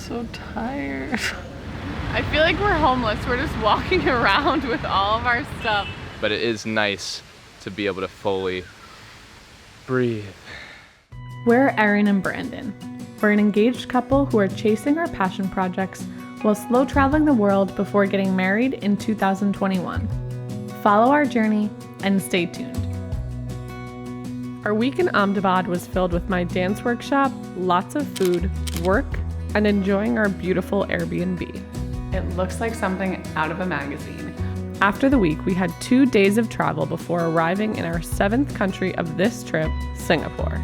so tired. I feel like we're homeless. We're just walking around with all of our stuff. But it is nice to be able to fully breathe. We're Erin and Brandon. We're an engaged couple who are chasing our passion projects while slow traveling the world before getting married in 2021. Follow our journey and stay tuned. Our week in Ahmedabad was filled with my dance workshop, lots of food, work, and enjoying our beautiful Airbnb. It looks like something out of a magazine. After the week, we had 2 days of travel before arriving in our 7th country of this trip, Singapore.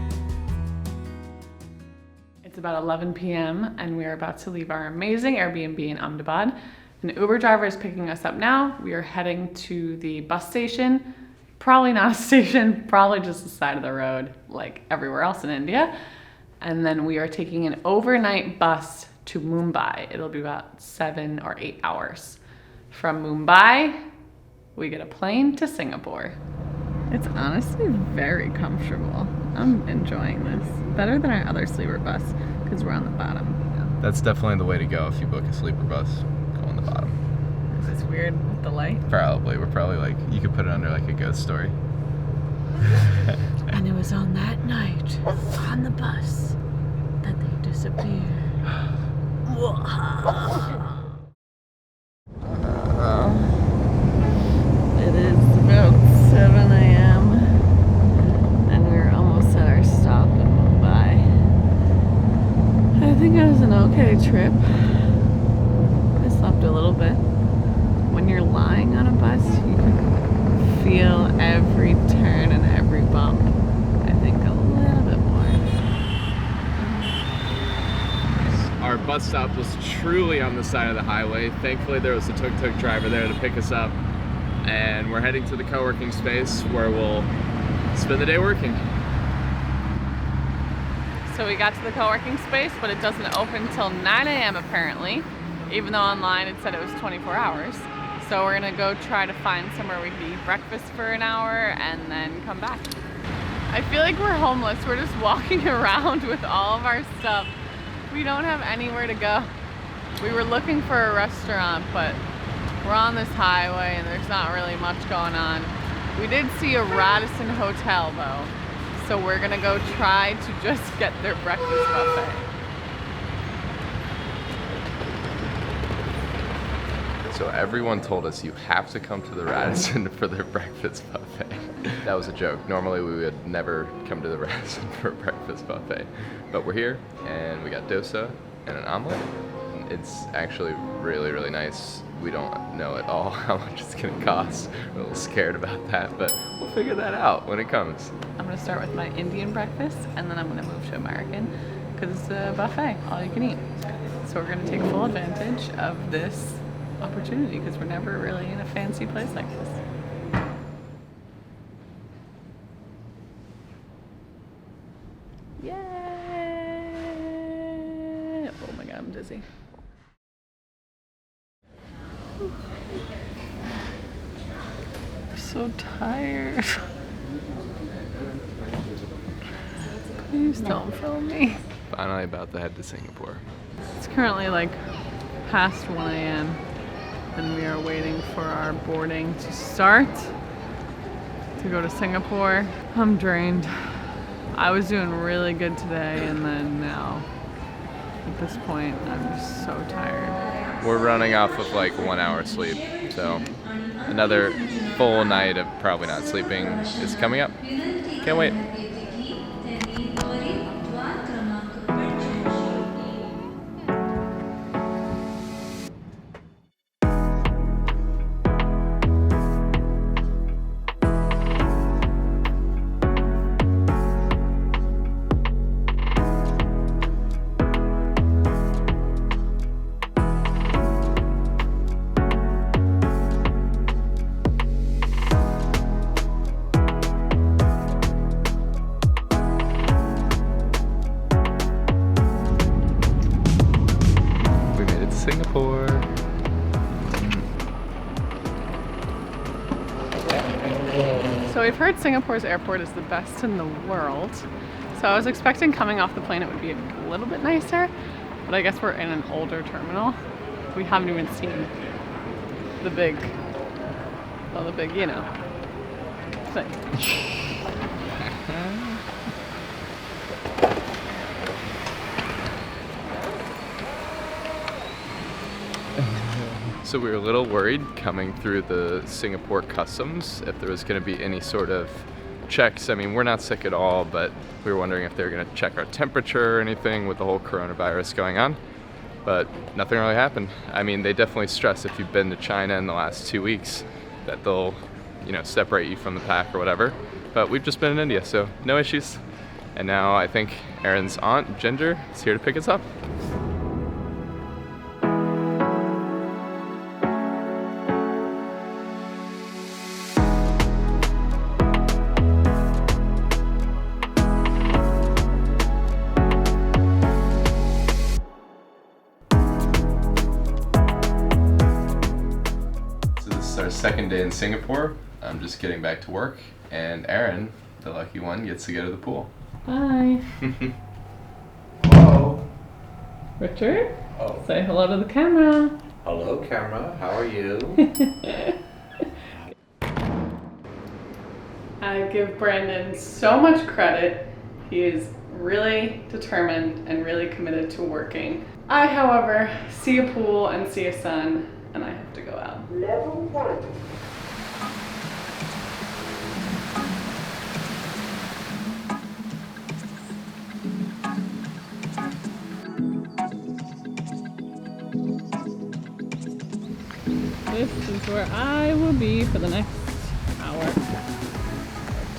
It's about 11 p.m. and we are about to leave our amazing Airbnb in Ahmedabad. An Uber driver is picking us up now. We are heading to the bus station. Probably not a station, probably just the side of the road like everywhere else in India. And then we are taking an overnight bus to Mumbai. It'll be about 7 or 8 hours. From Mumbai, we get a plane to Singapore. It's honestly very comfortable. I'm enjoying this. Better than our other sleeper bus because we're on the bottom. That's definitely the way to go if you book a sleeper bus. Go on the bottom. Is this weird with the light? Probably. We're probably like, you could put it under like a ghost story. And it was on that night, on the bus, that they disappeared. It is about 7 a.m. and we're almost at our stop in Mumbai. I think it was an okay trip. I slept a little bit. When you're lying on a bus, you can feel every turn and every bump. I think a little bit more. Our bus stop was truly on the side of the highway. Thankfully, there was a tuk-tuk driver there to pick us up. And we're heading to the co-working space where we'll spend the day working. So we got to the co-working space, but it doesn't open till 9 a.m. apparently, even though online it said it was 24 hours. So we're gonna go try to find somewhere we can eat breakfast for an hour and then come back. I feel like we're homeless. We're just walking around with all of our stuff. We don't have anywhere to go. We were looking for a restaurant, but we're on this highway and there's not really much going on. We did see a Radisson hotel though, so we're gonna go try to just get their breakfast buffet. So everyone told us you have to come to the Radisson for their breakfast buffet. That was a joke. Normally we would never come to the Radisson for a breakfast buffet. But we're here and we got dosa and an omelet. It's actually really, really nice. We don't know at all how much it's gonna cost. We're a little scared about that, but we'll figure that out when it comes. I'm gonna start with my Indian breakfast and then I'm gonna move to American because it's a buffet, all you can eat. So we're gonna take full advantage of this opportunity because we're never really in a fancy place like this. Yay! Oh my god, I'm dizzy. I'm so tired. Please don't film me. Finally about to head to Singapore. It's currently like past 1 a.m. and we are waiting for our boarding to start to go to Singapore. I'm drained. I was doing really good today and then now at this point I'm just so tired. We're running off of like 1 hour sleep, so another full night of probably not sleeping is coming up. Can't wait. Singapore. So we've heard Singapore's airport is the best in the world. So I was expecting coming off the plane it would be a little bit nicer, But I guess we're in an older terminal. We haven't even seen the big, you know, thing. So we were a little worried coming through the Singapore customs if there was going to be any sort of checks. I mean, we're not sick at all, but we were wondering if they were going to check our temperature or anything with the whole coronavirus going on. But nothing really happened. I mean, they definitely stress if you've been to China in the last 2 weeks that they'll, you know, separate you from the pack or whatever. But we've just been in India, so no issues. And now I think Erin's aunt, Ginger, is here to pick us up. Our second day in Singapore. I'm just getting back to work, and Erin, the lucky one, gets to go to the pool. Hi. Hello. Richard, Oh. say hello to the camera. Hello, camera. How are you? I give Brandon so much credit. He is really determined and really committed to working. I, however, see a pool and see a sun, and I have to go out. Level 1. This is where I will be for the next hour or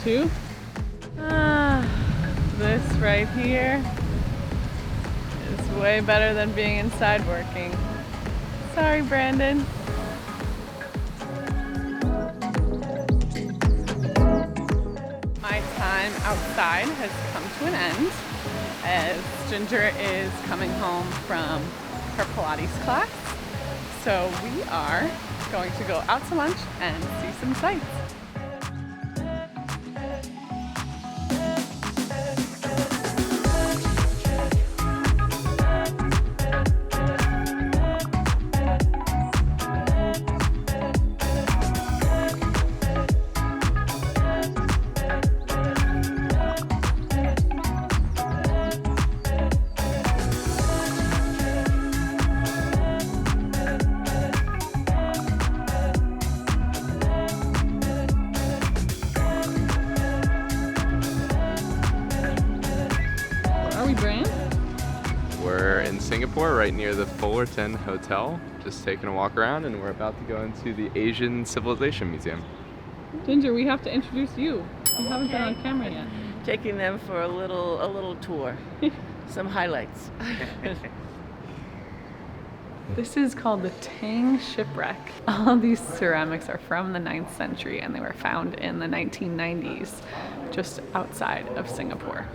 two. This right here is way better than being inside working. Sorry, Brandon. My time outside has come to an end as Ginger is coming home from her Pilates class. So we are going to go out to lunch and see some sights. We're in Singapore, right near the Fullerton Hotel, just taking a walk around, and we're about to go into the Asian Civilization Museum. Ginger, we have to introduce you. You haven't been on camera yet. Taking them for a little tour. Some highlights. This is called the Tang Shipwreck. All of these ceramics are from the 9th century and they were found in the 1990s just outside of Singapore.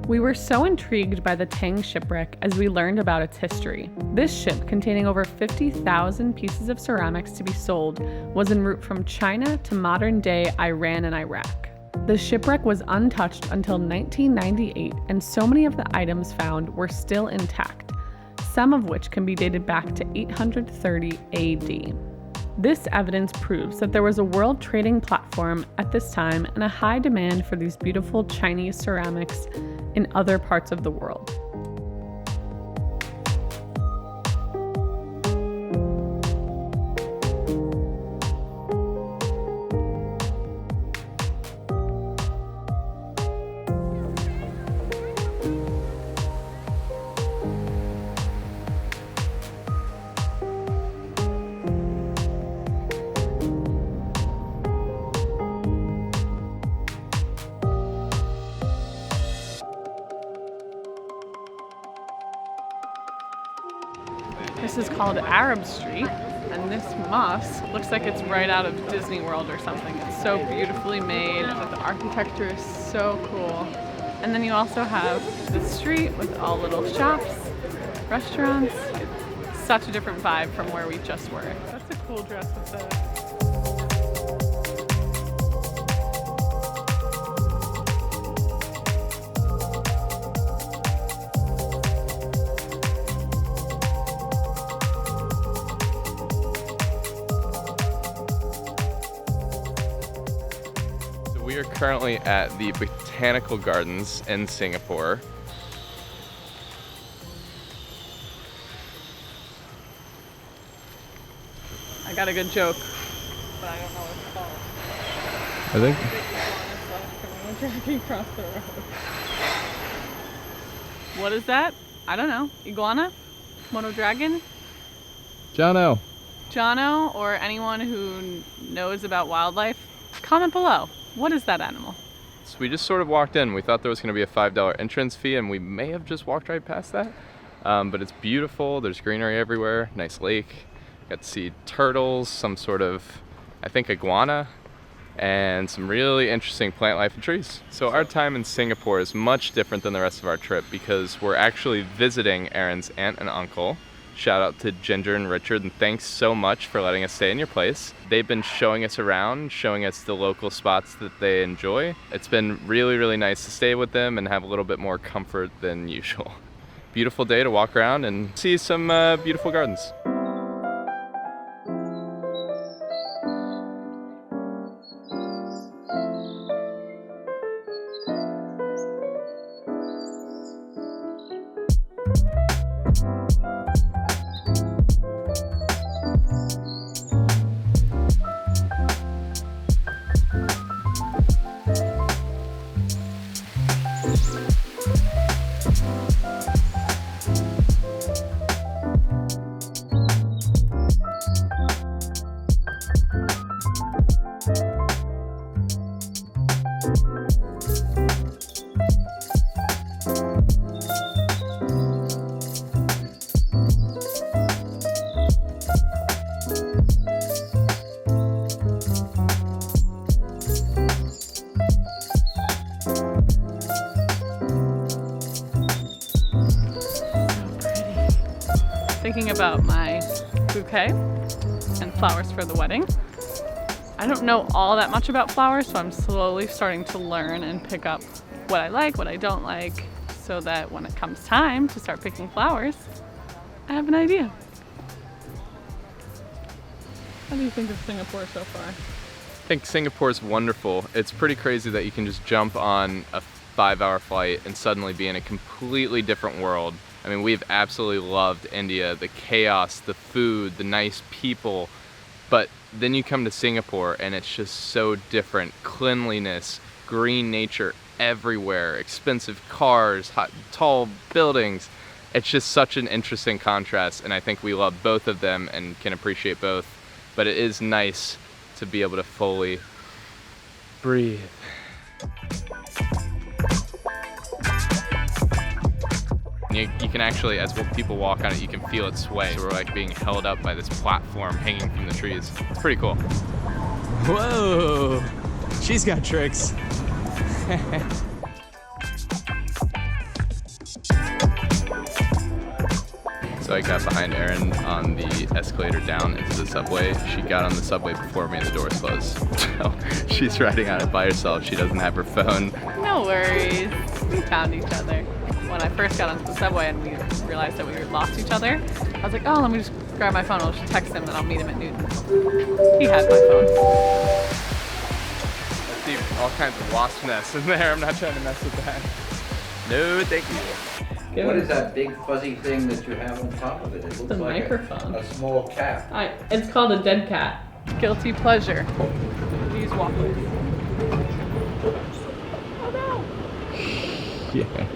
We were so intrigued by the Tang shipwreck as we learned about its history. This ship, containing over 50,000 pieces of ceramics to be sold, was en route from China to modern-day Iran and Iraq. The shipwreck was untouched until 1998, and so many of the items found were still intact, some of which can be dated back to 830 AD. This evidence proves that there was a world trading platform at this time and a high demand for these beautiful Chinese ceramics in other parts of the world. This is called Arab Street, and this mosque looks like it's right out of Disney World or something. It's so beautifully made, but the architecture is so cool. And then you also have the street with all little shops, restaurants. Such a different vibe from where we just were. That's a cool dress with the currently at the Botanical Gardens in Singapore. I got a good joke, but I don't know what it's called. I think. Dragging across the road. What is that? I don't know. Iguana? Mono dragon? Jono. Jono, or anyone who knows about wildlife, comment below. What is that animal? So we just sort of walked in. We thought there was going to be a $5 entrance fee, and we may have just walked right past that. But it's beautiful. There's greenery everywhere. Nice lake. Got to see turtles, some sort of, I think, iguana, and some really interesting plant life and trees. So our time in Singapore is much different than the rest of our trip because we're actually visiting Erin's aunt and uncle. Shout out to Ginger and Richard, and thanks so much for letting us stay in your place. They've been showing us around, showing us the local spots that they enjoy. It's been really, really nice to stay with them and have a little bit more comfort than usual. Beautiful day to walk around and see some beautiful gardens. Thinking about my bouquet and flowers for the wedding. I don't know all that much about flowers, so I'm slowly starting to learn and pick up what I like, what I don't like, so that when it comes time to start picking flowers, I have an idea. How do you think of Singapore so far? I think Singapore's wonderful. It's pretty crazy that you can just jump on a 5-hour flight and suddenly be in a completely different world. I mean, we've absolutely loved India, the chaos, the food, the nice people, but then you come to Singapore and it's just so different. Cleanliness, green nature everywhere, expensive cars, tall buildings. It's just such an interesting contrast, and I think we love both of them and can appreciate both, but it is nice to be able to fully breathe. You can actually, as people walk on it, you can feel it sway. So we're like being held up by this platform hanging from the trees. It's pretty cool. Whoa, she's got tricks. So I got behind Erin on the escalator down into the subway. She got on the subway before me and the doors closed. So she's riding on it by herself. She doesn't have her phone. No worries. We found each other. When I first got onto the subway and we realized that we had lost each other, I was like, oh, let me just grab my phone. I'll just text him and I'll meet him at Newton. He had my phone. I see all kinds of wasp nests in there. I'm not trying to mess with that. No, thank you. What is that big fuzzy thing that you have on top of it? It looks a like microphone. a small cat. It's called a dead cat. Guilty pleasure. These walkways. Oh no! Yeah.